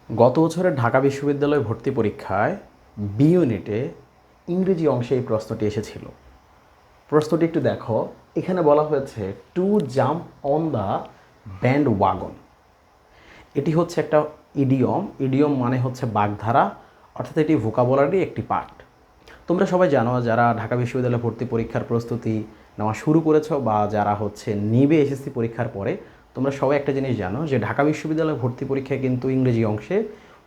গত বছরের ঢাকা বিশ্ববিদ্যালয় ভর্তি পরীক্ষায় বি ইউনিটে ইংরেজি অংশে এই প্রশ্নটি এসেছিল। প্রশ্নটি একটু দেখো, এখানে বলা হয়েছে to jump on the band wagon. এটি হচ্ছে একটা ইডিয়ম। ইডিয়ম মানে হচ্ছে বাগধারা, অর্থাৎ এটি ভোকাবুলারি একটি পার্ট। তোমরা সবাই জানো, যারা ঢাকা বিশ্ববিদ্যালয় ভর্তি পরীক্ষার প্রস্তুতি নেওয়া শুরু করেছো বা যারা নিবে এসএসসি পরীক্ষার পরে, তোমরা সবাই একটা জিনিস জানো যে ঢাকা বিশ্ববিদ্যালয় ভর্তি পরীক্ষায় কিন্তু ইংরেজি অংশে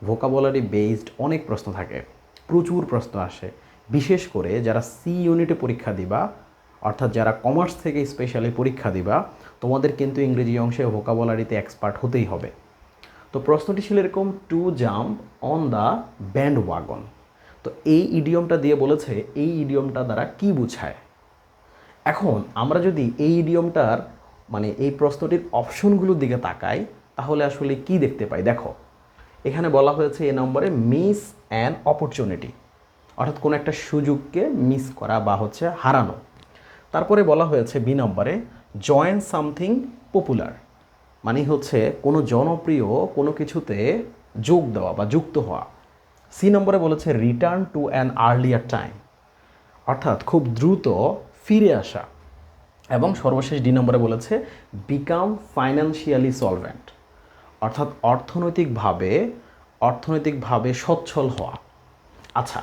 ভোকাবুলারি বেসড অনেক প্রশ্ন থাকে, প্রচুর প্রশ্ন আসে। বিশেষ করে যারা সি ইউনিটে পরীক্ষা দিবা, অর্থাৎ যারা কমার্স থেকে স্পেশালি পরীক্ষা দিবা, তোমাদের কিন্তু ইংরেজি অংশে ভোকাবুলারিতে এক্সপার্ট হতেই হবে। তো প্রশ্নটি ছিল এরকম, to jump on the band wagon. তো এই ইডিয়মটা দিয়ে বলেছে এই ইডিয়মটা দ্বারা কি বোঝায়। এখন আমরা যদি এই ইডিয়মটার এই প্রশ্নটির অপশনগুলোর দিকে তাকাই, তাহলে আসলে কি দেখতে পাই। দেখো, এখানে বলা হয়েছে এ নম্বরে মিস অ্যান অপরচুনিটি, অর্থাৎ কোনো একটা সুযোগকে মিস করা বা হারানো। তারপরে বলা হয়েছে বি নম্বরে জয়েন সামথিং পপুলার, মানে কোনো জনপ্রিয় কোনো কিছুতে যোগ দেওয়া বা যুক্ত হওয়া। সি নম্বরে বলেছে return to an earlier time, অর্থাৎ খুব দ্রুত ফিরে আসা। এবং সর্বশেষ ডি নম্বরে বলেছে বিকাম ফাইন্যান্সিয়ালি সলভেন্ট, অর্থাৎ অর্থনৈতিকভাবে সচ্ছল হওয়া। আচ্ছা,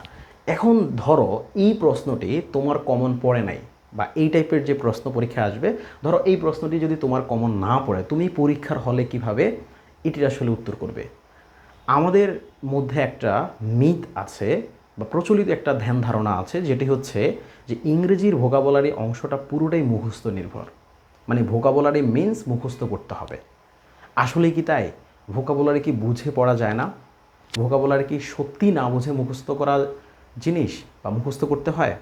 এখন ধরো এই প্রশ্নটি তোমার কমন পড়ে নাই, বা এই টাইপের যে প্রশ্ন পরীক্ষা আসবে, ধরো এই প্রশ্নটি যদি তোমার কমন না পড়ে, তুমি পরীক্ষার হলে কিভাবে এটির আসলে উত্তর করবে। আমাদের মধ্যে একটা মিথ আছে বা প্রচলিত একটা ধ্যান ধারণা আছে, যেটি হচ্ছে যে ইংরেজির ভোকাবুলারি অংশটা পুরোটাই মুখস্থ নির্ভর, মানে ভোকাবুলারি মিন্স মুখস্থ করতে হবে। আসলে কি তাই? ভোকাবুলারি কি বুঝে পড়া যায় না? ভোকাবুলারি কি সত্যি না বুঝে মুখস্থ করা জিনিস বা মুখস্থ করতে হয়?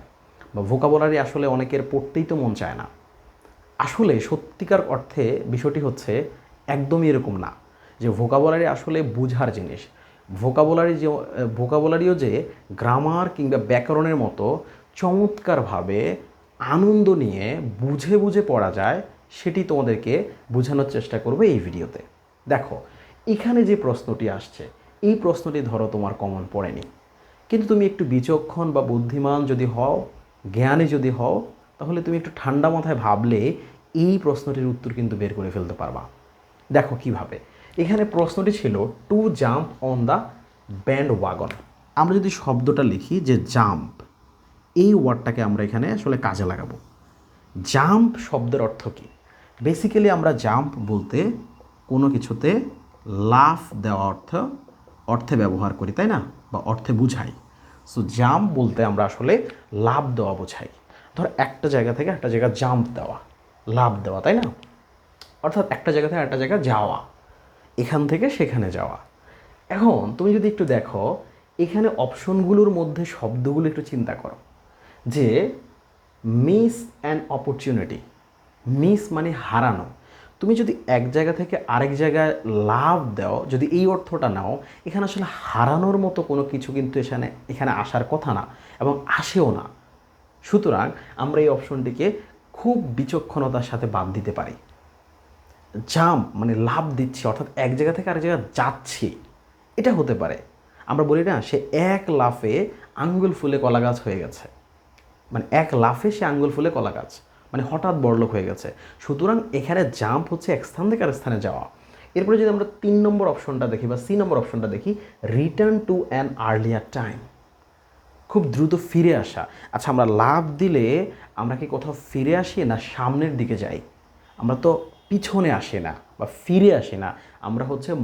বা ভোকাবুলারি আসলে অনেকের পড়তেই তো মন চায় না। আসলে সত্যিকার অর্থে বিষয়টি একদমই এরকম না যে ভোকাবুলারি আসলে বুঝার জিনিস। ভোকাবুলারিও যে গ্রামার কিংবা ব্যাকরণের মতো চমৎকারভাবে আনন্দ নিয়ে বুঝে বুঝে পড়া যায়, সেটি তোমাদেরকে বোঝানোর চেষ্টা করবে এই ভিডিওতে। দেখো, এখানে যে প্রশ্নটি আসছে, এই প্রশ্নটি ধরো তোমার কমন পড়েনি, কিন্তু তুমি একটু বিচক্ষণ বা বুদ্ধিমান যদি হও, জ্ঞানী যদি হও, তাহলে তুমি একটু ঠান্ডা মাথায় ভাবলে এই প্রশ্নটির উত্তর কিন্তু বের করে ফেলতে পারবা। দেখো কিভাবে। এখানে প্রশ্নটি ছিল to jump on the band wagon. আমরা যদি শব্দটা লিখি যে জাম্প, এই ওয়ার্ডটাকে আমরা এখানে আসলে কাজে লাগাবো। জাম্প শব্দের অর্থ কী? বেসিক্যালি আমরা জাম্প বলতে কোনো কিছুতে লাফ দেওয়া অর্থে ব্যবহার করি, তাই না? বা অর্থে বুঝাই। সো জাম্প বলতে আমরা আসলে লাফ দেওয়া বোঝাই। ধর একটা জায়গা থেকে একটা জায়গা জাম্প দেওয়া, লাফ দেওয়া, তাই না? অর্থাৎ একটা জায়গা থেকে একটা জায়গা যাওয়া, এখান থেকে সেখানে যাওয়া। এখন তুমি যদি একটু দেখো, এখানে অপশনগুলোর মধ্যে শব্দগুলো একটু চিন্তা করো, যে মিস অ্যান অপরচুনিটি, মিস মানে হারানো। তুমি যদি এক জায়গা থেকে আরেক জায়গায় লাভ দাও, যদি এই অর্থটা নাও, এখানে আসলে হারানোর মতো কোনো কিছু কিন্তু এখানে আসার কথা না, এবং আসেও না। সুতরাং আমরা এই অপশনটিকে খুব বিচক্ষণতার সাথে বাদ দিতে পারি। জাম্প মানে লাভ দিচ্ছি, অর্থাৎ এক জায়গা থেকে আরেক জায়গায় যাচ্ছি, এটা হতে পারে। আমরা বলি না, সে এক লাফে আঙ্গুল ফুলে কলা গাছ হয়ে গেছে, মানে এক লাফে সে আঙ্গুল ফুলে কলা গাছ, মানে হঠাৎ বড়লোক হয়ে গেছে। সুতরাং এখানে জাম্প হচ্ছে এক স্থান থেকে আরেক স্থানে যাওয়া। এরপরে যদি আমরা 3 নম্বর অপশনটা দেখি বা সি নম্বর অপশনটা দেখি, return to an earlier time, খুব দ্রুত ফিরে আসা। আচ্ছা, আমরা লাফ দিলে আমরা কি কোথাও ফিরে আসি না সামনের দিকে যাই? আমরা তো পিছনে আসি না বা ফিরে আসি না, আমরা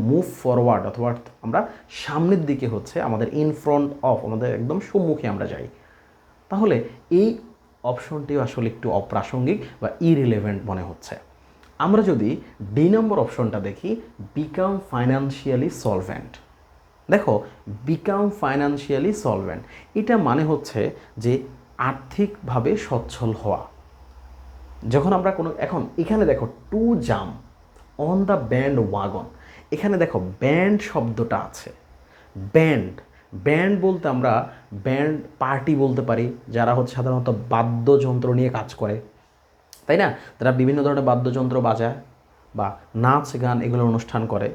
মুভ ফরওয়ার্ড, অথবা আমরা সামনের দিকে আমাদের ইন ফ্রন্ট অফ, আমাদের একদম সম্মুখে আমরা যাই। তাহলে এই অপশনটিও আসলে একটু অপ্রাসঙ্গিক বা ইরিলেভেন্ট মনে হচ্ছে। আমরা যদি ডি নম্বর অপশনটা দেখি, বিকাম ফাইন্যান্সিয়ালি সলভেন্ট। দেখো, বিকাম ফাইন্যান্সিয়ালি সলভেন্ট, এটা মানে যে আর্থিকভাবে সচ্ছল হওয়া। যখন আমরা এখন এখানে দেখো to jump on the band wagon, এখানে দেখো ব্যান্ড শব্দটা আছে। ব্যান্ড, ব্যান্ড বলতে আমরা ব্যান্ড পার্টি বলতে পারি, যারা সাধারণত বাদ্যযন্ত্র নিয়ে কাজ করে, তাই না? তারা বিভিন্ন ধরনের বাদ্যযন্ত্র বাজায় বা নাচ গান এগুলোর অনুষ্ঠান করে।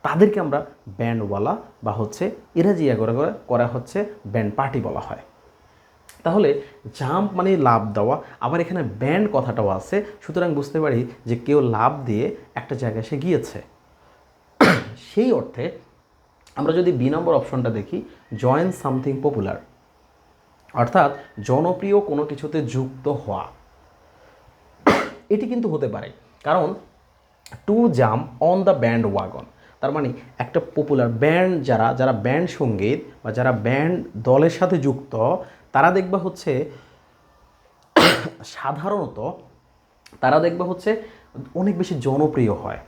তাদেরকে আমরা ব্যান্ডওয়ালা বা হচ্ছে এরা যে করা হচ্ছে ব্যান্ড পার্টি বলা হয়। তাহলে জাম্প মানে লাফ দেওয়া, আবার এখানে ব্যান্ড কথাটাও আছে, সুতরাং বুঝতে পারি যে কেউ লাফ দিয়ে একটা জায়গায় সে গিয়েছে। সেই অর্থে আমরা যদি বি নম্বর অপশনটা দেখি, জয়েন সামথিং পপুলার, অর্থাৎ জনপ্রিয় কোনো কিছুতে যুক্ত হওয়া, এটি কিন্তু হতে পারে। কারণ to jump on the band wagon, তার মানে একটা পপুলার ব্যান্ড, যারা ব্যান্ড সঙ্গীত বা যারা ব্যান্ড দলের সাথে যুক্ত, তারা দেখবা হচ্ছে সাধারণত তারা দেখবা হচ্ছে অনেক বেশি জনপ্রিয় হয়।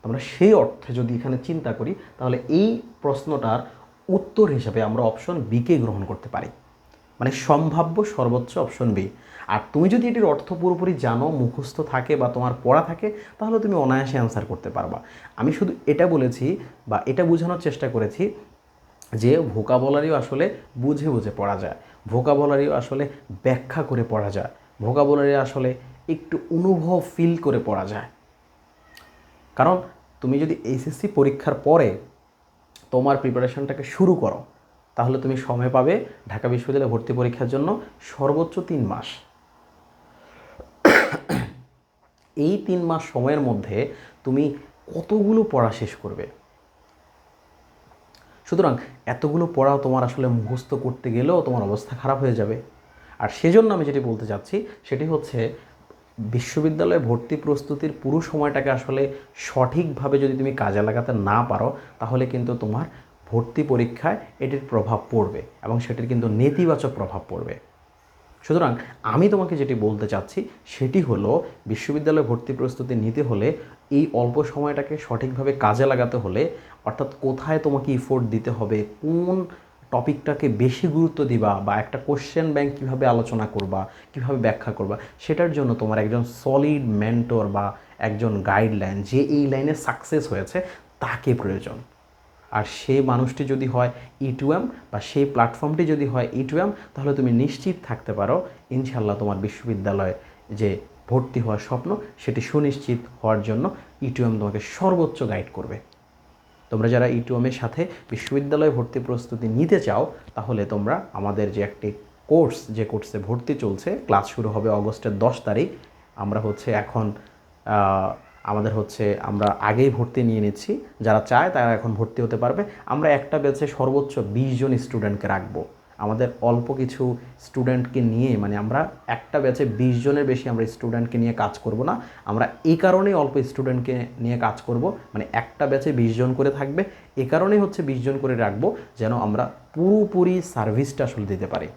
আমরা সেই অর্থে যদি এখানে চিন্তা করি, তাহলে এই প্রশ্নটার উত্তর হিসেবে আমরা অপশন বিকে গ্রহণ করতে পারি, মানে সম্ভাব্য সর্বোচ্চ অপশন বি। আর তুমি যদি এটির অর্থ পুরোপুরি জানো, মুখস্থ থাকে বা তোমার পড়া থাকে, তাহলে তুমি অনায়াসে অ্যান্সার করতে পারবা। আমি শুধু এটা বলেছি বা এটা বোঝানোর চেষ্টা করেছি যে ভোকাবুলারিও আসলে বুঝে বুঝে পড়া যায়, ভোকাবুলারিও আসলে ব্যাখ্যা করে পড়া যায়, ভোকাবুলারি আসলে একটু অনুভব ফিল করে পড়া যায়। কারণ তুমি যদি এইচএসসি পরীক্ষার পরে তোমার প্রিপারেশনটাকে শুরু করো, তাহলে তুমি সময় পাবে ঢাকা বিশ্ববিদ্যালয়ে ভর্তি পরীক্ষার জন্য সর্বোচ্চ 3 মাস। এই 3 মাস সময়ের মধ্যে তুমি কতগুলো পড়া শেষ করবে? সুতরাং এতগুলো পড়াও তোমার আসলে মুখস্থ করতে গেলেও তোমার অবস্থা খারাপ হয়ে যাবে। আর সেজন্য আমি যেটি বলতে চাচ্ছি সেটি হচ্ছে, বিশ্ববিদ্যালয়ে ভর্তি প্রস্তুতির পুরো সময়টাকে আসলে সঠিকভাবে যদি তুমি কাজে লাগাতে না পারো, তাহলে কিন্তু তোমার ভর্তি পরীক্ষায় এটির প্রভাব পড়বে এবং সেটির কিন্তু নেতিবাচক প্রভাব পড়বে। সুতরাং আমি তোমাকে যেটি বলতে চাচ্ছি সেটি হলো, বিশ্ববিদ্যালয়ে ভর্তি প্রস্তুতি নিতে হলে এই অল্প সময়টাকে সঠিকভাবে কাজে লাগাতে হলে, অর্থাৎ কোথায় তোমাকে ইফোর্ট দিতে হবে, কোন টপিকটাকে বেশি গুরুত্ব দিবা, বা একটা কোশ্চেন ব্যাংক কীভাবে আলোচনা করবা, কীভাবে ব্যাখ্যা করবা, সেটার জন্য তোমার একজন সলিড মেন্টর বা একজন গাইডলাইন, যে এই লাইনে সাকসেস হয়েছে, তাকে প্রয়োজন। আর সেই মানুষটি যদি হয় E2M বা সেই প্ল্যাটফর্মটি যদি হয় E2M, তাহলে তুমি নিশ্চিত থাকতে পারো ইনশাল্লাহ তোমার বিশ্ববিদ্যালয়ে যে ভর্তি হওয়ার স্বপ্ন, সেটি সুনিশ্চিত হওয়ার জন্য E2M তোমাকে সর্বোচ্চ গাইড করবে। তোমরা যারা E2M-এর সাথে বিশ্ববিদ্যালয়ে ভর্তি প্রস্তুতি নিতে চাও, তাহলে তোমরা আমাদের যে একটি কোর্স, যে কোর্সে ভর্তি চলছে, ক্লাস শুরু হবে অগস্টের 10 তারিখ। আমরা হচ্ছে এখন আমরা আগেই ভর্তি নিয়ে নিচ্ছি, যারা চায় তারা এখন ভর্তি হতে পারবে। আমরা একটা ব্যাচে সর্বোচ্চ 20 জন স্টুডেন্টকে রাখবো। আমাদের অল্প কিছু স্টুডেন্টকে নিয়ে, মানে আমরা একটা ব্যাচে 20 জনের বেশি আমরা স্টুডেন্টকে নিয়ে কাজ করব না। আমরা এই কারণেই অল্প স্টুডেন্টকে নিয়ে কাজ করব, মানে একটা ব্যাচে 20 জন করে থাকবে, এ কারণেই হচ্ছে 20 জন করে রাখবো, যেন আমরা পুরোপুরি সার্ভিসটা আসলে দিতে পারি।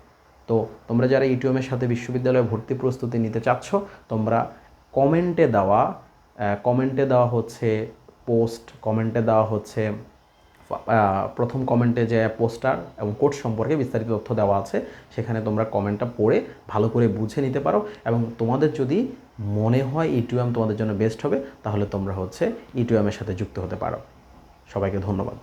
তো তোমরা যারা E2M-এর সাথে বিশ্ববিদ্যালয়ে ভর্তি প্রস্তুতি নিতে চাচ্ছ, তোমরা কমেন্টে দেওয়া হচ্ছে পোস্ট, কমেন্টে দেওয়া হচ্ছে প্রথম কমেন্টে যে পোস্টার এবং কোর্স সম্পর্কে বিস্তারিত তথ্য দেওয়া আছে, সেখানে তোমরা কমেন্টটা পড়ে ভালো করে বুঝে নিতে পারো। এবং তোমাদের যদি মনে হয় E2M তোমাদের জন্য বেস্ট হবে, তাহলে তোমরা হচ্ছে E2M-এর সাথে যুক্ত হতে পারো। সবাইকে ধন্যবাদ।